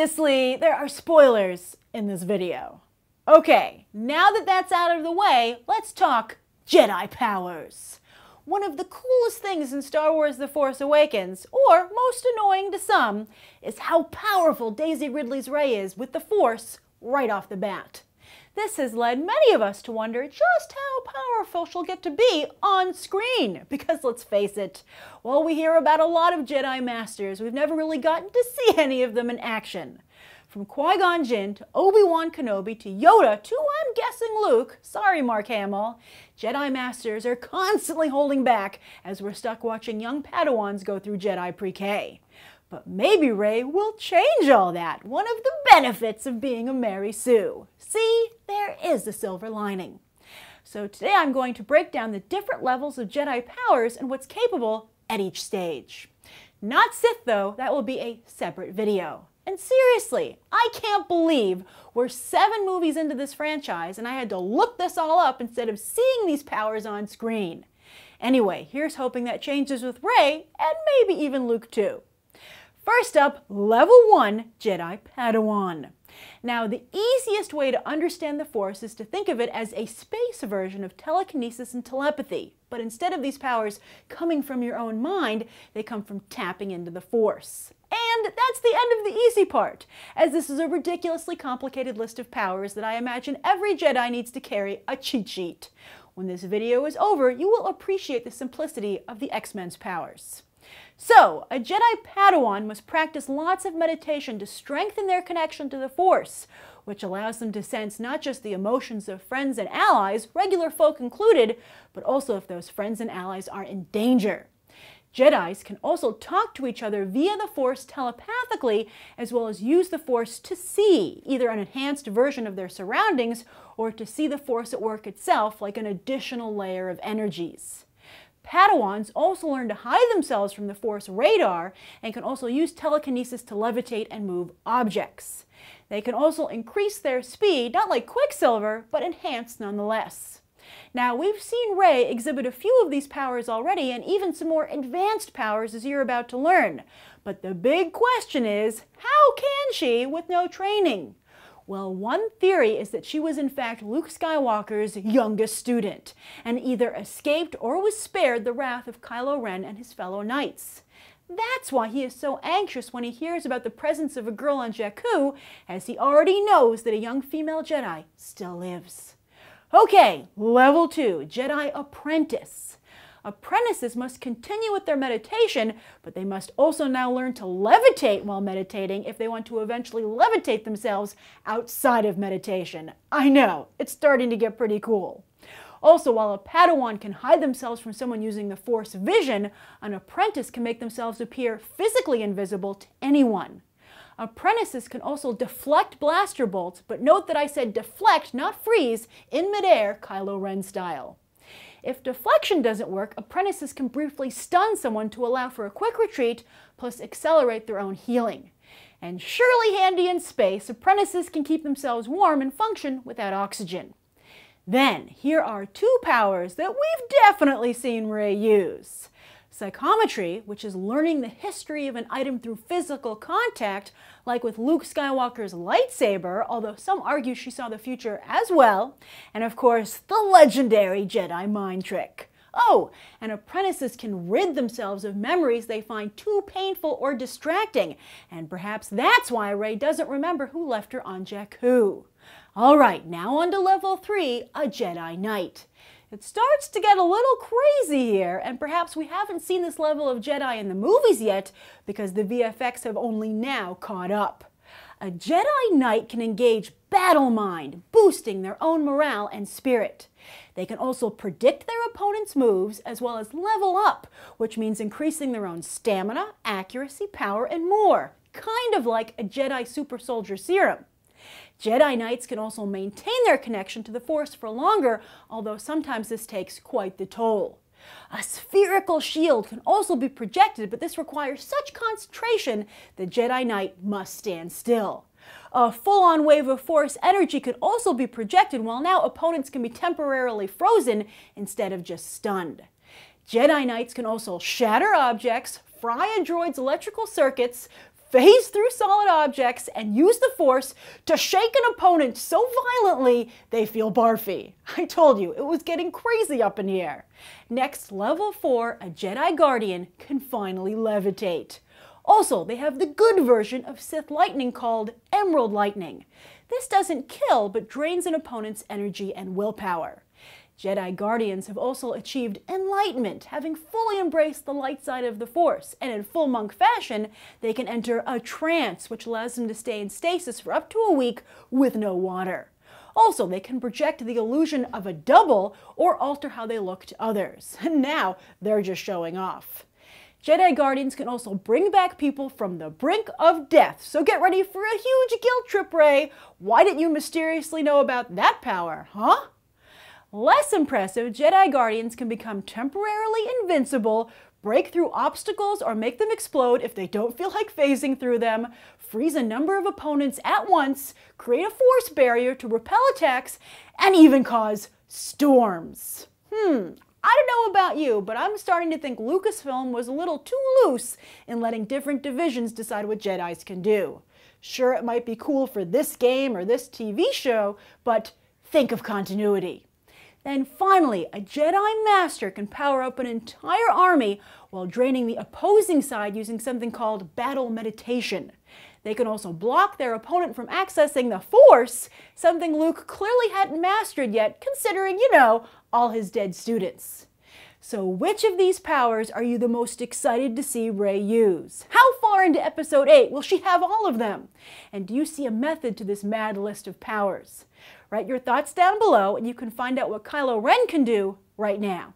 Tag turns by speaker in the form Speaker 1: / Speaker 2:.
Speaker 1: Obviously, there are spoilers in this video. Okay, now that that's out of the way, let's talk Jedi Powers. One of the coolest things in Star Wars The Force Awakens, or most annoying to some, is how powerful Daisy Ridley's Rey is with the Force right off the bat. This has led many of us to wonder just how powerful she'll get to be on screen, because let's face it, while we hear about a lot of Jedi Masters, we've never really gotten to see any of them in action. From Qui-Gon Jinn to Obi-Wan Kenobi to Yoda to, I'm guessing, Luke, sorry Mark Hamill, Jedi Masters are constantly holding back as we're stuck watching young Padawans go through Jedi pre-K. But maybe Rey will change all that, one of the benefits of being a Mary Sue. See, there is the silver lining. So today I'm going to break down the different levels of Jedi powers and what's capable at each stage. Not Sith though, that will be a separate video. And seriously, I can't believe we're 7 movies into this franchise and I had to look this all up instead of seeing these powers on screen. Anyway, here's hoping that changes with Rey and maybe even Luke too. First up, Level 1, Jedi Padawan. Now, the easiest way to understand the Force is to think of it as a space version of telekinesis and telepathy. But instead of these powers coming from your own mind, they come from tapping into the Force. And that's the end of the easy part, as this is a ridiculously complicated list of powers that I imagine every Jedi needs to carry a cheat sheet. When this video is over, you will appreciate the simplicity of the X-Men's powers. So, a Jedi Padawan must practice lots of meditation to strengthen their connection to the Force, which allows them to sense not just the emotions of friends and allies, regular folk included, but also if those friends and allies are in danger. Jedis can also talk to each other via the Force telepathically, as well as use the Force to see, either an enhanced version of their surroundings, or to see the Force at work itself like an additional layer of energies. Padawans also learn to hide themselves from the Force radar and can also use telekinesis to levitate and move objects. They can also increase their speed, not like Quicksilver, but enhanced nonetheless. Now, we've seen Rey exhibit a few of these powers already and even some more advanced powers as you're about to learn. But the big question is, how can she with no training? Well, one theory is that she was in fact Luke Skywalker's youngest student, and either escaped or was spared the wrath of Kylo Ren and his fellow knights. That's why he is so anxious when he hears about the presence of a girl on Jakku, as he already knows that a young female Jedi still lives. Okay, Level 2, Jedi Apprentice. Apprentices must continue with their meditation, but they must also now learn to levitate while meditating if they want to eventually levitate themselves outside of meditation. I know, it's starting to get pretty cool. Also, while a Padawan can hide themselves from someone using the Force vision, an apprentice can make themselves appear physically invisible to anyone. Apprentices can also deflect blaster bolts, but note that I said deflect, not freeze, in midair, Kylo Ren style. If deflection doesn't work, apprentices can briefly stun someone to allow for a quick retreat, plus accelerate their own healing. And surely handy in space, apprentices can keep themselves warm and function without oxygen. Then, here are 2 powers that we've definitely seen Rey use. Psychometry, which is learning the history of an item through physical contact, like with Luke Skywalker's lightsaber, although some argue she saw the future as well. And of course, the legendary Jedi mind trick. Oh, and apprentices can rid themselves of memories they find too painful or distracting, and perhaps that's why Rey doesn't remember who left her on Jakku. Alright, now on to Level 3, a Jedi Knight. It starts to get a little crazy here, and perhaps we haven't seen this level of Jedi in the movies yet because the VFX have only now caught up. A Jedi Knight can engage battle mind, boosting their own morale and spirit. They can also predict their opponent's moves as well as level up, which means increasing their own stamina, accuracy, power, and more, kind of like a Jedi Super Soldier Serum. Jedi Knights can also maintain their connection to the Force for longer, although sometimes this takes quite the toll. A spherical shield can also be projected, but this requires such concentration the Jedi Knight must stand still. A full-on wave of Force energy could also be projected, while now opponents can be temporarily frozen instead of just stunned. Jedi Knights can also shatter objects, fry a droid's electrical circuits, phase through solid objects and use the Force to shake an opponent so violently they feel barfy. I told you, it was getting crazy up in here. Next, level 4, a Jedi Guardian can finally levitate. Also, they have the good version of Sith lightning called Emerald Lightning. This doesn't kill, but drains an opponent's energy and willpower. Jedi Guardians have also achieved enlightenment, having fully embraced the light side of the Force, and in full monk fashion, they can enter a trance, which allows them to stay in stasis for up to a week with no water. Also, they can project the illusion of a double or alter how they look to others. And now, they're just showing off. Jedi Guardians can also bring back people from the brink of death, so get ready for a huge guilt trip, Rey. Why didn't you mysteriously know about that power, huh? Less impressive, Jedi Guardians can become temporarily invincible, break through obstacles or make them explode if they don't feel like phasing through them, freeze a number of opponents at once, create a force barrier to repel attacks, and even cause storms. I don't know about you, but I'm starting to think Lucasfilm was a little too loose in letting different divisions decide what Jedis can do. Sure, it might be cool for this game or this TV show, but think of continuity. Then finally, a Jedi Master can power up an entire army while draining the opposing side using something called battle meditation. They can also block their opponent from accessing the Force, something Luke clearly hadn't mastered yet, considering, all his dead students. So which of these powers are you the most excited to see Rey use? How far into Episode 8 will she have all of them? And do you see a method to this mad list of powers? Write your thoughts down below and you can find out what Kylo Ren can do right now.